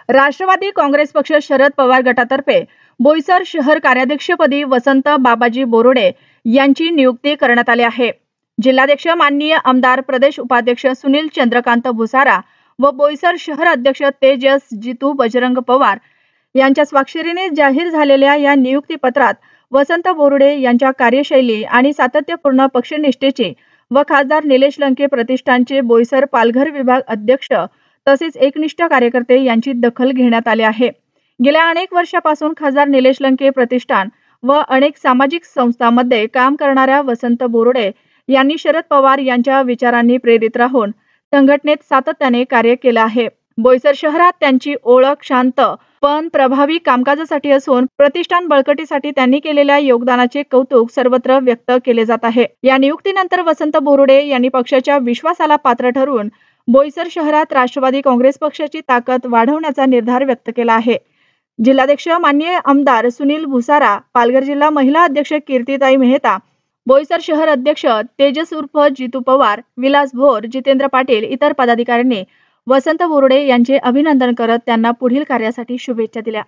राष्ट्रवादी काँग्रेस पक्ष शरद पवार गटातर्फे बोईसर शहर कार्याध्यक्षपदी वसंत बाबाजी बोरुडे यांची नियुक्ती करण्यात आली आहे। जिल्हाध्यक्ष माननीय आमदार प्रदेश उपाध्यक्ष सुनील चंद्रकांत भुसारा व बोईसर शहर अध्यक्ष तेजस जितू बजरंग पवार यांच्या स्वाक्षरीने जाहीर झालेल्या या नियुक्ती पत्रात वसंत बोरुडे यांच्या कार्यशैली आणि सातत्यपूर्ण पक्षनिष्ठेचे व खासदार निलेश लंके प्रतिष्ठानचे बोईसर पालघर विभाग अध्यक्ष तसेच एकनिष्ठ कार्यकर्ते यांची दखल घेण्यात आली आहे। गेल्या अनेक वर्षापासून खासदार निलेश लंके प्रतिष्ठान व अनेक सामाजिक संस्थांमध्ये काम करणाऱ्या वसंत बोरुडे यांनी शरद पवार यांच्या विचारांनी प्रेरित राहून संघटनेत सातत्याने कार्य केले आहे। बोईसर शहरात त्यांची ओळख शांत पण प्रभावी कामकाजासाठी असून प्रतिष्ठान बळकटीसाठी त्यांनी केलेल्या योगदानाचे कौतुक सर्वत्र व्यक्त केले जात आहे। या नियुक्तीनंतर वसंत बोरुडे यांनी पक्षाच्या विश्वासाला पात्र ठरवून बोईसर शहरात राष्ट्रवादी काँग्रेस पक्षाची ताकद वाढवण्याचा निर्धार व्यक्त केला आहे। जिल्हाध्यक्ष माननीय आमदार सुनील भुसारा, पालघर जिल्हा महिला अध्यक्ष कीर्तिताई मेहता, बोईसर शहर अध्यक्ष तेजस उर्फ जितू पवार, विलास भोर, जितेंद्र पाटील इतर पदाधिकाऱ्यांनी वसंत बोरुडे यांचे अभिनंदन करत त्यांना पुढील कार्यासाठी शुभेच्छा दिल्या।